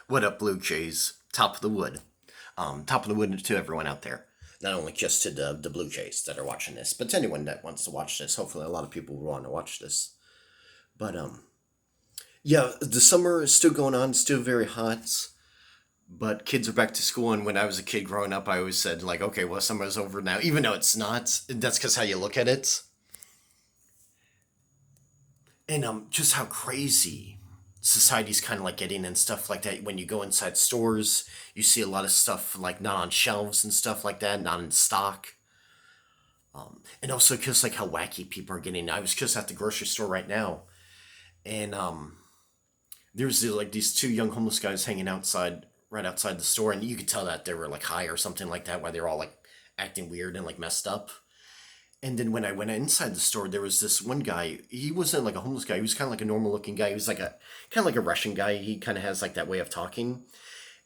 What up, Blue Jays? Top of the wood. Top of the wood to everyone out there. Not only just to the Blue Jays that are watching this, but to anyone that wants to watch this. Hopefully, a lot of people will want to watch this. But yeah, the summer is still going on, still very hot. But kids are back to school, and when I was a kid growing up, I always said like, okay, well, summer's over now, even though it's not. That's because how you look at it, and just how crazy society's kind of like getting and stuff like that. When you go inside stores, you see a lot of stuff like not on shelves and stuff like that, not in stock. And also just like how wacky people are getting. I was just at the grocery store right now, and there's like these two young homeless guys hanging outside, right outside the store, and you could tell that they were like high or something like that, why they're all like acting weird and like messed up. And then when I went inside the store, there was this one guy. He wasn't like a homeless guy. He was kind of like a normal looking guy. He was like a kind of like a Russian guy. He kind of has like that way of talking,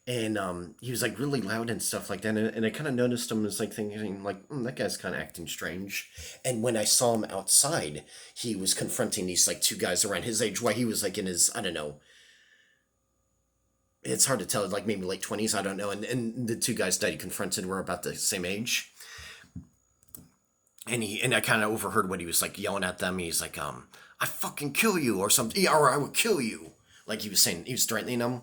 and he was like really loud and stuff like that. And I kind of noticed him as like thinking like that guy's kind of acting strange. And when I saw him outside, he was confronting these like two guys around his age. Why he was like in his, I don't know. It's hard to tell, like maybe late 20s. I don't know. And the two guys that he confronted were about the same age. And I kind of overheard what he was like yelling at them. He's like, I fucking kill you or something, or I will kill you. Like he was saying, he was threatening them.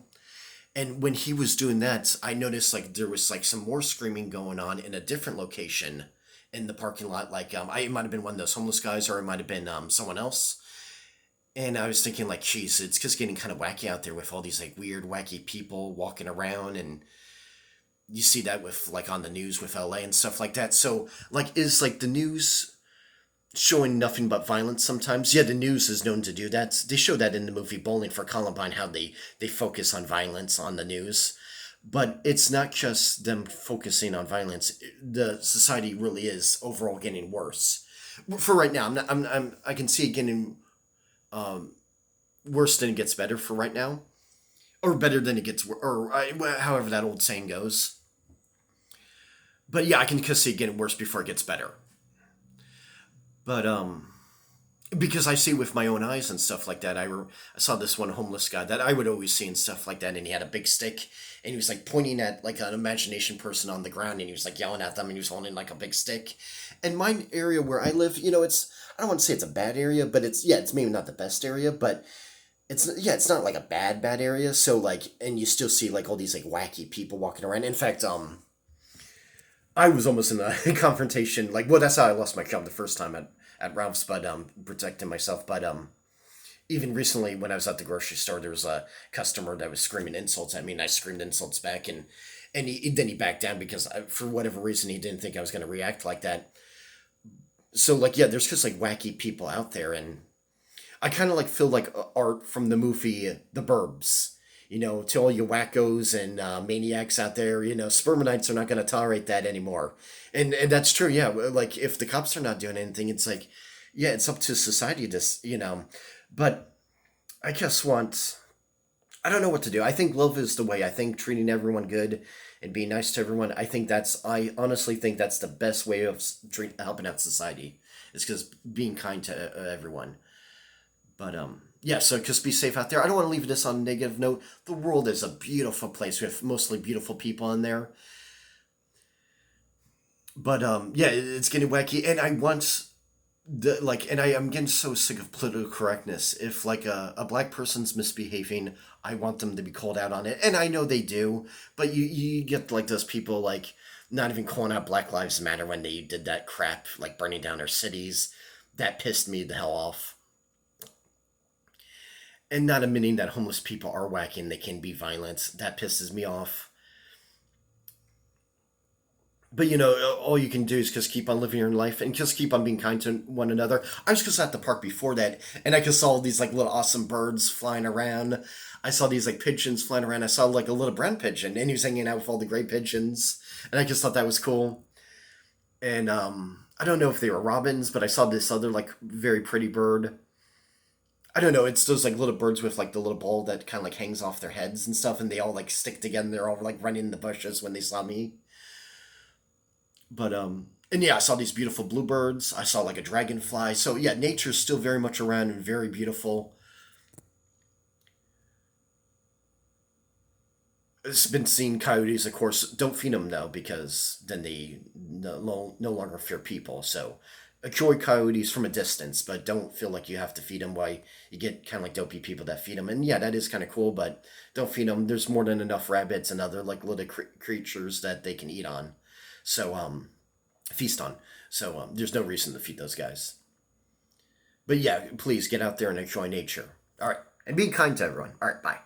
And when he was doing that, I noticed like there was like some more screaming going on in a different location in the parking lot. Like it might have been one of those homeless guys, or it might have been someone else. And I was thinking like, geez, it's just getting kind of wacky out there with all these like weird, wacky people walking around, and you see that with like on the news with LA and stuff like that. So like, is like the news showing nothing but violence sometimes? Yeah, the news is known to do that. They show that in the movie Bowling for Columbine, how they focus on violence on the news. But it's not just them focusing on violence. The society really is overall getting worse. For right now, I can see it getting worse than it gets better for right now, or better than it gets, or however that old saying goes. But yeah, I can just see it getting worse before it gets better. But because I see with my own eyes and stuff like that. I saw this one homeless guy that I would always see and stuff like that, and he had a big stick, and he was like pointing at like an imagination person on the ground, and he was like yelling at them, and he was holding like a big stick. And my area where I live, it's, I don't want to say it's a bad area, but it's, yeah, it's maybe not the best area, but it's, yeah, it's not like a bad area. So like, and you still see like all these like wacky people walking around. In fact, I was almost in a confrontation. Like, well, that's how I lost my job the first time at Ralph's, but protecting myself. But even recently, when I was at the grocery store, there was a customer that was screaming insults at me, and I screamed insults back, and then he backed down because for whatever reason he didn't think I was going to react like that. So like, yeah, there's just like wacky people out there, and I kind of like feel like art from the movie The Burbs. To all you wackos and maniacs out there, spermanites are not going to tolerate that anymore. And that's true, yeah. Like, if the cops are not doing anything, it's like, yeah, it's up to society to, But I just want, I don't know what to do. I think love is the way. I think treating everyone good and being nice to everyone, I honestly think that's the best way of helping out society, is because being kind to everyone. But yeah, so just be safe out there. I don't want to leave this on a negative note. The world is a beautiful place with mostly beautiful people in there. But yeah, it's getting wacky, and I want and I'm getting so sick of political correctness. If like a black person's misbehaving, I want them to be called out on it, and I know they do. But you get like those people like not even calling out Black Lives Matter when they did that crap, like burning down their cities. That pissed me the hell off. And not admitting that homeless people are wacky and they can be violent. That pisses me off. But all you can do is just keep on living your life and just keep on being kind to one another. I was just at the park before that, and I just saw these like little awesome birds flying around. I saw these like pigeons flying around. I saw like a little brown pigeon, and he was hanging out with all the gray pigeons, and I just thought that was cool. And I don't know if they were robins, but I saw this other like very pretty bird. I don't know. It's those like little birds with like the little ball that kind of like hangs off their heads and stuff, and they all like stick together. They're all like running in the bushes when they saw me. But and yeah, I saw these beautiful bluebirds. I saw like a dragonfly. So yeah, nature's still very much around and very beautiful. It's been seen coyotes, of course. Don't feed them though, because then they no longer fear people. So enjoy coyotes from a distance, but don't feel like you have to feed them. Why you get kind of like dopey people that feed them, and yeah, that is kind of cool. But don't feed them. There's more than enough rabbits and other like little creatures that they can eat on. So feast on. So there's no reason to feed those guys. But yeah, please get out there and enjoy nature. All right, and be kind to everyone. All right, bye.